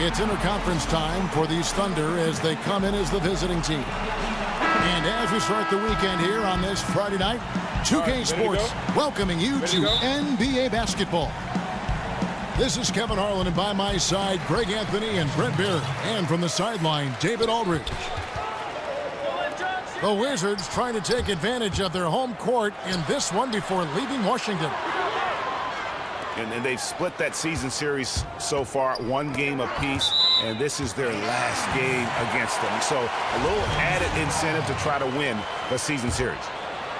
It's interconference time for these Thunder as they come in as the visiting team. And as we start the weekend here on this Friday night, 2K Sports welcoming you to NBA basketball. This is Kevin Harlan, and by my side, Greg Anthony and Brent Beard. And from the sideline, David Aldridge. The Wizards trying to take advantage of their home court in this one before leaving Washington. And they've split that season series so far, one game apiece, and this is their last game against them. So a little added incentive to try to win the season series.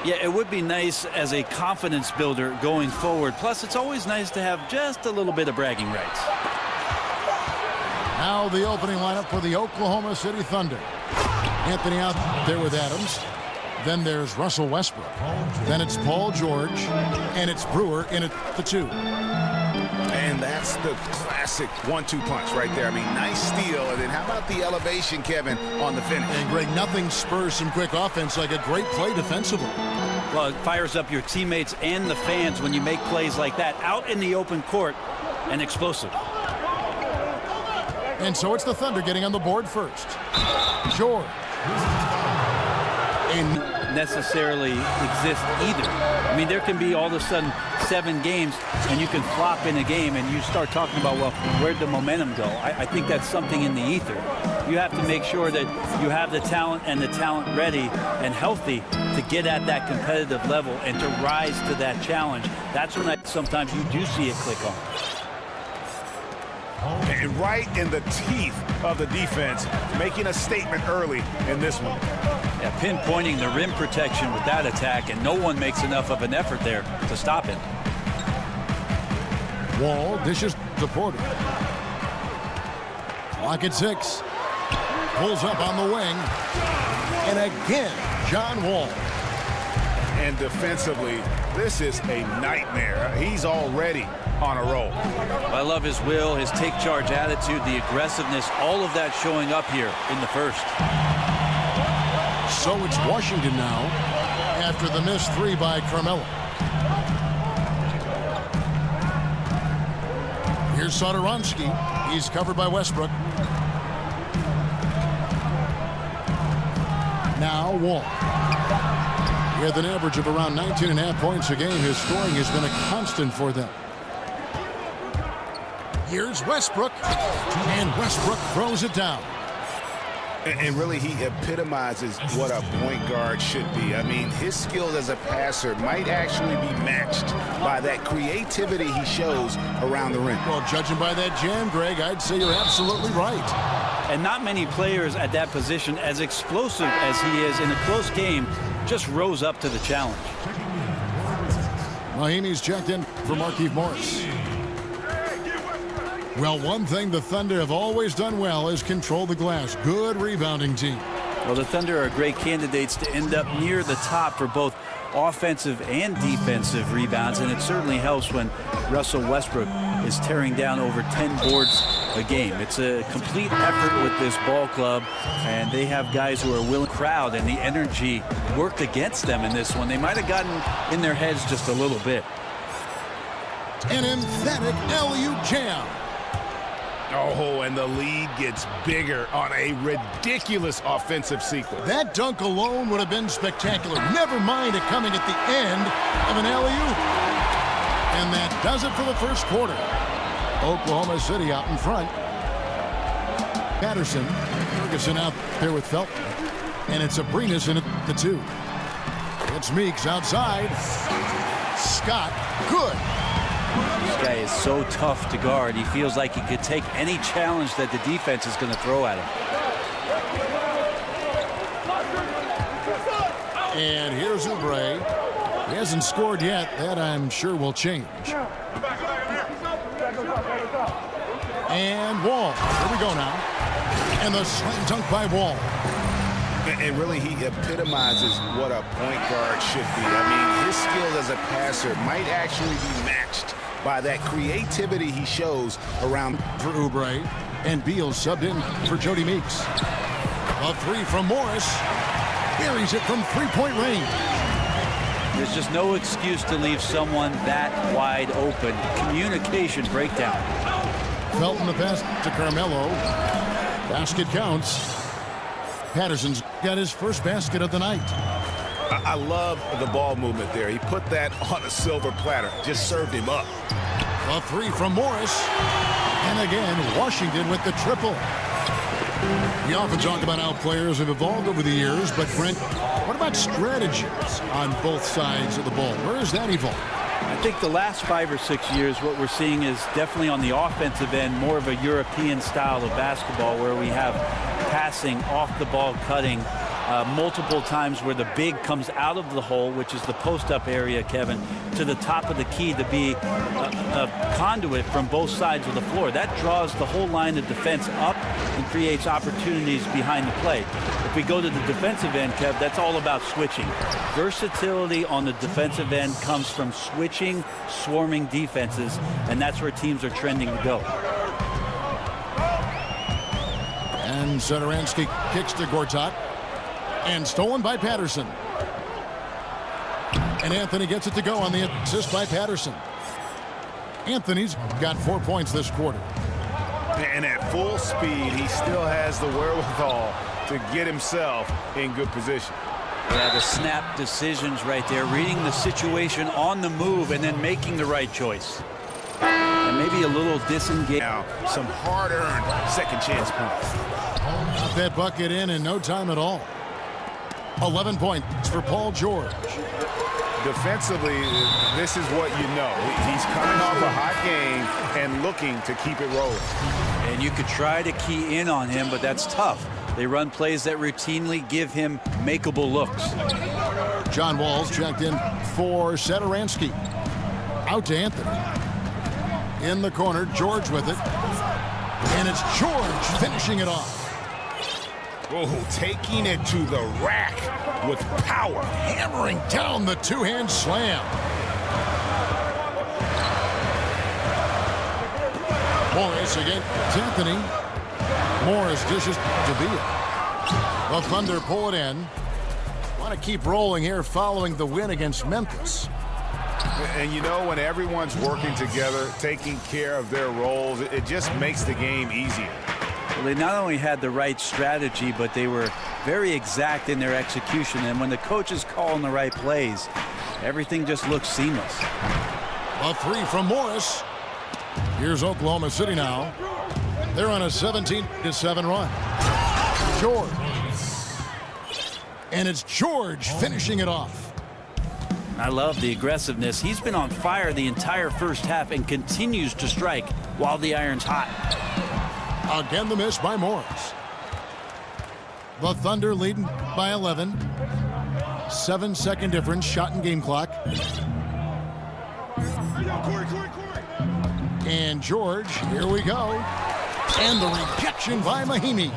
Yeah, it would be nice as a confidence builder going forward. Plus, it's always nice to have just a little bit of bragging rights. Now the opening lineup for the Oklahoma City Thunder. Anthony out there with Adams. Then there's Russell Westbrook. Then it's Paul George. And it's Brewer in at the 2. And that's the classic 1-2 punch right there. I mean, nice steal. And then how about the elevation, Kevin, on the finish? And Greg, nothing spurs some quick offense like a great play defensively. Well, it fires up your teammates and the fans when you make plays like that out in the open court and explosive. And so it's the Thunder getting on the board first. George. And necessarily exist either. I mean, there can be all of a sudden 7 games and you can flop in a game and you start talking about, well, where'd the momentum go? I think that's something in the ether. You have to make sure that you have the talent and the talent ready and healthy to get at that competitive level and to rise to that challenge. That's when sometimes you do see it click on. And right in the teeth of the defense, making a statement early in this one. Yeah, pinpointing the rim protection with that attack, and no one makes enough of an effort there to stop it. Wall dishes to Porter. Clock at 6. Pulls up on the wing. And again, John Wall. And defensively, this is a nightmare. He's already on a roll. I love his will, his take charge attitude, the aggressiveness, all of that showing up here in the first. So it's Washington now after the missed 3 by Carmelo. Here's Satoransky. He's covered by Westbrook. Now Wall. With an average of around 19.5 points a game, his scoring has been a constant for them. Here's Westbrook, and Westbrook throws it down. And really, he epitomizes what a point guard should be. I mean, his skill as a passer might actually be matched by that creativity he shows around the rim. Well, judging by that jam, Greg, I'd say you're absolutely right. And not many players at that position, as explosive as he is in a close game, just rose up to the challenge. Mahimi's checked in for Markieff Morris. Well, one thing the Thunder have always done well is control the glass. Good rebounding team. Well, the Thunder are great candidates to end up near the top for both offensive and defensive rebounds, and it certainly helps when Russell Westbrook is tearing down over 10 boards a game. It's a complete effort with this ball club, and they have guys who are willing to crowd, and the energy worked against them in this one. They might have gotten in their heads just a little bit. An emphatic LU jam. Oh, and the lead gets bigger on a ridiculous offensive sequence. That dunk alone would have been spectacular. Never mind it coming at the end of an alley-oop. And that does it for the first quarter. Oklahoma City out in front. Patterson. Ferguson out there with Felton. And it's Abrinas in at the 2. It's Meeks outside. Scott, good. This guy is so tough to guard. He feels like he could take any challenge that the defense is going to throw at him. And here's Oubre. He hasn't scored yet. That, I'm sure, will change. And Wall. Here we go now. And the slam dunk by Wall. And really, he epitomizes what a point guard should be. I mean, his skill as a passer might actually be matched by that creativity he shows around. For Oubre. And Beal subbed in for Jody Meeks. A 3 from Morris. Buries it from three-point range. There's just no excuse to leave someone that wide open. Communication breakdown. Felton the pass to Carmelo. Basket counts. Patterson's got his first basket of the night. I love the ball movement there. He put that on a silver platter. Just served him up. A three from Morris. And again, Washington with the triple. We often talk about how players have evolved over the years, but Brent, what about strategies on both sides of the ball? Where has that evolved? I think the last 5 or 6 years, what we're seeing is definitely on the offensive end, more of a European style of basketball where we have passing, off the ball cutting, multiple times where the big comes out of the hole, which is the post-up area, Kevin, to the top of the key to be a conduit from both sides of the floor. That draws the whole line of defense up and creates opportunities behind the play. If we go to the defensive end, Kev, that's all about switching. Versatility on the defensive end comes from switching, swarming defenses, and that's where teams are trending to go. And Satoransky kicks to Gortat. And stolen by Patterson. And Anthony gets it to go on the assist by Patterson. Anthony's got 4 points this quarter. And at full speed, he still has the wherewithal to get himself in good position. Yeah, the snap decisions right there, reading the situation on the move and then making the right choice. And maybe a little disengaged. Now, some hard-earned second chance points. Got that bucket in no time at all. 11 points for Paul George. Defensively, this is what you know. He's coming off a hot game and looking to keep it rolling. And you could try to key in on him, but that's tough. They run plays that routinely give him makeable looks. John Wall's checked in for Satoransky. Out to Anthony. In the corner, George with it. And it's George finishing it off. Oh, taking it to the rack with power. Hammering down the two-hand slam. Morris against Anthony. Morris dishes to Villa. The Thunder pull it in. Want to keep rolling here following the win against Memphis. And you know, when everyone's working together, taking care of their roles, it just makes the game easier. Well, they not only had the right strategy, but they were very exact in their execution. And when the coach is calling the right plays, everything just looks seamless. A three from Morris. Here's Oklahoma City now. They're on a 17-7 run. George. And it's George finishing it off. I love the aggressiveness. He's been on fire the entire first half and continues to strike while the iron's hot. Again, the miss by Morris. The Thunder leading by 11. 7-second difference, shot and game clock. And George, here we go. And the rejection by Mahimi.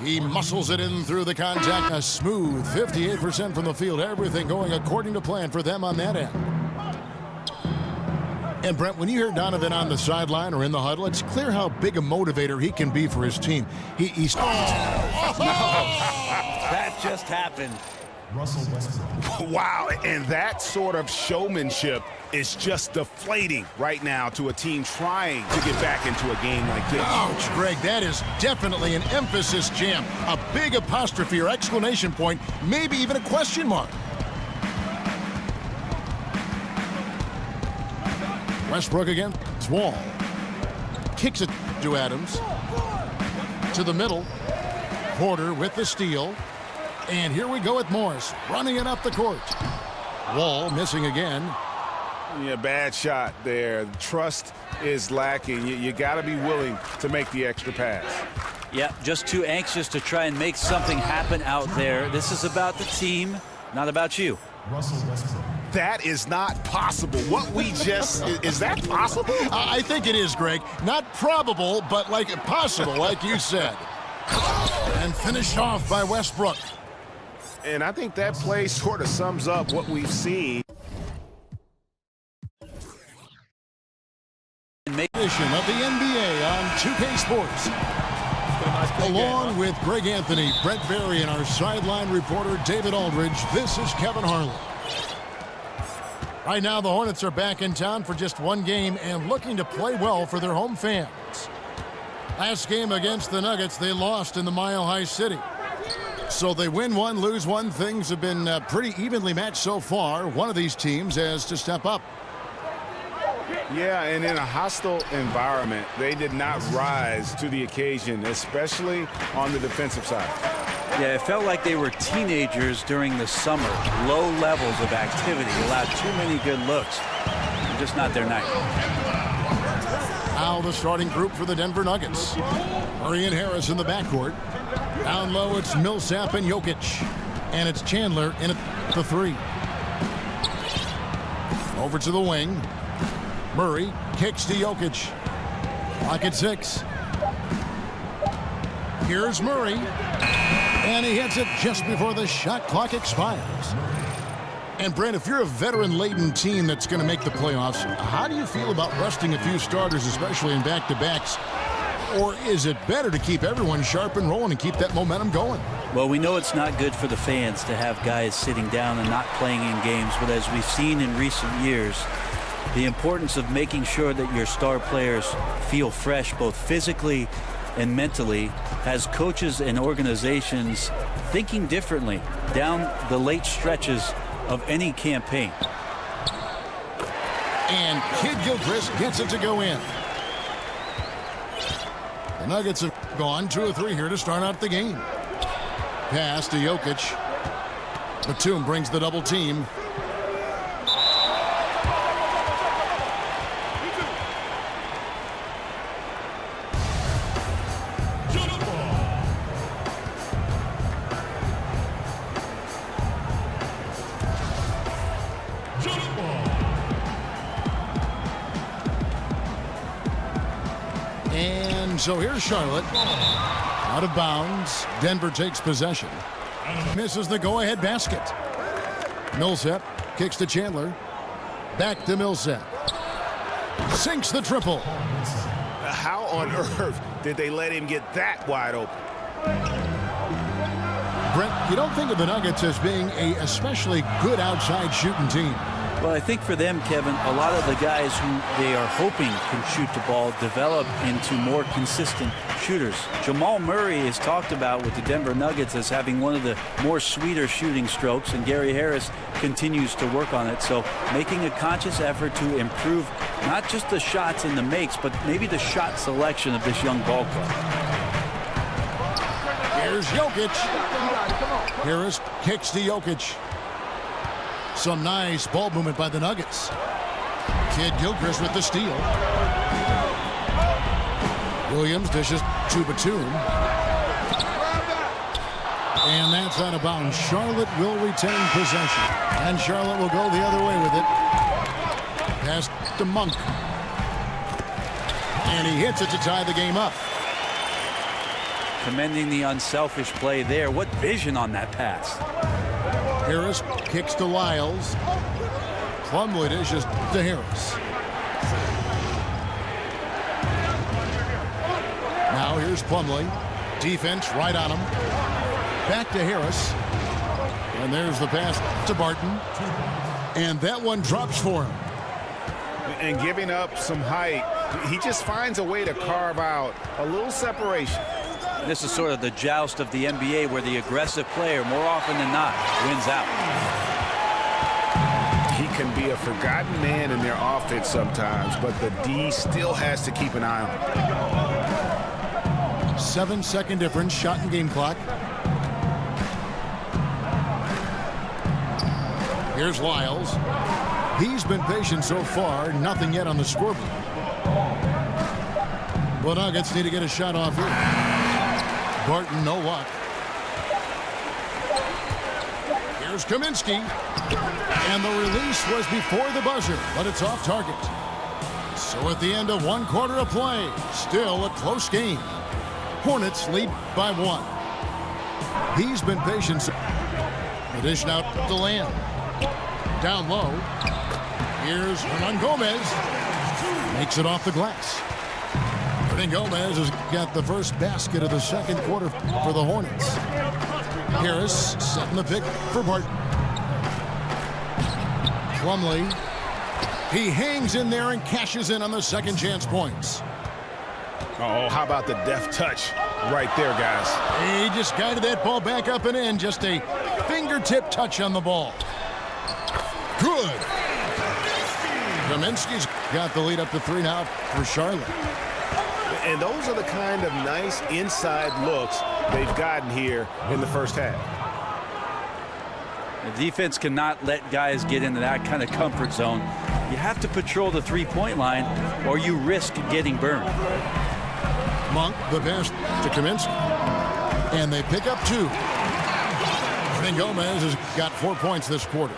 He muscles it in through the contact. A smooth 58% from the field. Everything going according to plan for them on that end. And Brent, when you hear Donovan on the sideline or in the huddle, it's clear how big a motivator he can be for his team. He's no, that just happened. Russell Westbrook. Wow, and that sort of showmanship is just deflating right now to a team trying to get back into a game like this. Ouch, Greg, that is definitely an emphasis jam. A big apostrophe or exclamation point, maybe even a question mark. Westbrook again. It's Wall. Kicks it to Adams. To the middle. Porter with the steal. And here we go with Morris running it up the court. Wall missing again. Yeah, bad shot there. Trust is lacking. You got to be willing to make the extra pass. Yeah, just too anxious to try and make something happen out there. This is about the team, not about you. Russell Westbrook. That is not possible. What we just... is that possible? I think it is, Greg. Not probable, but like possible, like you said. And finished off by Westbrook. And I think that play sort of sums up what we've seen. Edition of the NBA on 2K Sports. Along with Greg Anthony, Brett Berry, and our sideline reporter David Aldridge, this is Kevin Harlan. Right now, the Hornets are back in town for just one game and looking to play well for their home fans. Last game against the Nuggets, they lost in the Mile High City. So they win one, lose one. Things have been pretty evenly matched so far. One of these teams has to step up. Yeah, and in a hostile environment, they did not rise to the occasion, especially on the defensive side. Yeah, it felt like they were teenagers during the summer. Low levels of activity, allowed too many good looks. Just not their night. Now the starting group for the Denver Nuggets. Murray and Harris in the backcourt. Down low, it's Millsap and Jokic. And it's Chandler in at the 3. Over to the wing. Murray kicks to Jokic. Clock at 6. Here's Murray. And he hits it just before the shot clock expires. And, Brent, if you're a veteran-laden team that's going to make the playoffs, how do you feel about resting a few starters, especially in back-to-backs? Or is it better to keep everyone sharp and rolling and keep that momentum going? Well, we know it's not good for the fans to have guys sitting down and not playing in games, but as we've seen in recent years, the importance of making sure that your star players feel fresh both physically and mentally has coaches and organizations thinking differently down the late stretches of any campaign. And Kid Gilchrist gets it to go in. The Nuggets have gone 2 of 3 here to start out the game. Pass to Jokic. Batum brings the double team. And so here's Charlotte. Out of bounds. Denver takes possession. Misses the go-ahead basket. Millsap kicks to Chandler. Back to Millsap. Sinks the triple. How on earth did they let him get that wide open? Brent, you don't think of the Nuggets as being a especially good outside shooting team. Well, I think for them, Kevin, a lot of the guys who they are hoping can shoot the ball develop into more consistent shooters. Jamal Murray is talked about with the Denver Nuggets as having one of the more sweeter shooting strokes, and Gary Harris continues to work on it. So making a conscious effort to improve not just the shots and the makes, but maybe the shot selection of this young ball club. Here's Jokic. Harris kicks to Jokic. Some nice ball movement by the Nuggets. Kid Gilchrist with the steal. Williams dishes to Batum. And that's out of bounds. Charlotte will retain possession. And Charlotte will go the other way with it. Pass to Monk. And he hits it to tie the game up. Commending the unselfish play there. What vision on that pass. Harris kicks to Lyles. Plumlee dishes to Harris. Now here's Plumlee. Defense right on him. Back to Harris. And there's the pass to Barton. And that one drops for him. And giving up some height, he just finds a way to carve out a little separation. This is sort of the joust of the NBA where the aggressive player, more often than not, wins out. He can be a forgotten man in their offense sometimes, but the D still has to keep an eye on him. 7-second difference, shot and game clock. Here's Lyles. He's been patient so far, nothing yet on the scoreboard. The Nuggets need to get a shot off here. Barton, no luck. Here's Kaminsky. And the release was before the buzzer, but it's off target. So at the end of 1 quarter of play, still a close game. Hornets lead by 1. He's been patient. The dish out to Lamb. Down low. Here's Hernan Gomez. Makes it off the glass. Hernan Gomez has got the first basket of the second quarter for the Hornets. Harris setting the pick for Barton. Plumlee He hangs in there and cashes in on the second chance points. Oh, how about the deft touch right there, guys? He just guided that ball back up and in. Just a fingertip touch on the ball. Good. Kaminsky's got the lead up to 3 now for Charlotte. And those are the kind of nice inside looks they've gotten here in the first half. The defense cannot let guys get into that kind of comfort zone. You have to patrol the three-point line or you risk getting burned. Monk, the pass to Kaminsky. And they pick up 2. And Gomez has got 4 points this quarter.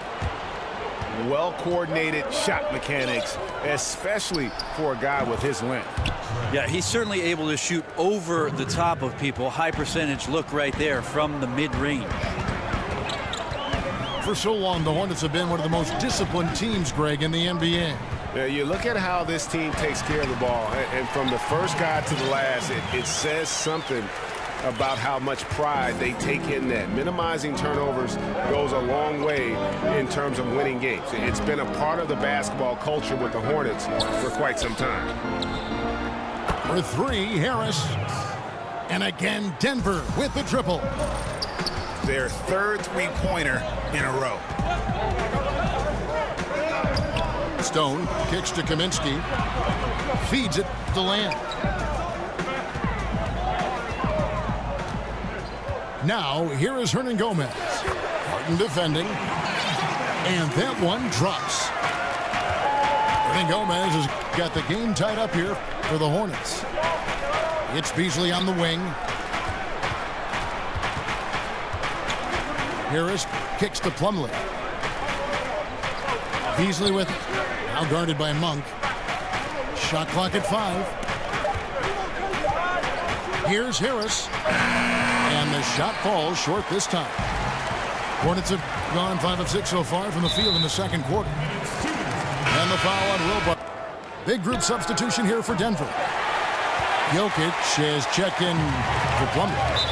Well-coordinated shot mechanics, especially for a guy with his length. Yeah, he's certainly able to shoot over the top of people. High percentage look right there from the mid-range. For so long, the Hornets have been one of the most disciplined teams, Greg, in the NBA. Yeah, you look at how this team takes care of the ball, and from the first guy to the last, it says something about how much pride they take in that. Minimizing turnovers goes a long way in terms of winning games. It's been a part of the basketball culture with the Hornets for quite some time. For 3, Harris. And again, Denver with the triple. Their third three-pointer in a row. Stone kicks to Kaminsky. Feeds it to Lamb. Now, here is Hernan Gomez. Harden defending. And that one drops. Hernan Gomez has got the game tied up here for the Hornets. It's Beasley on the wing. Harris kicks to Plumlee. Beasley with it. Now guarded by Monk. Shot clock at 5. Here's Harris. And the shot falls short this time. Hornets have gone 5 of 6 so far from the field in the second quarter. And the foul on Wilbur. Big group substitution here for Denver. Jokic has checked in for Plumlee.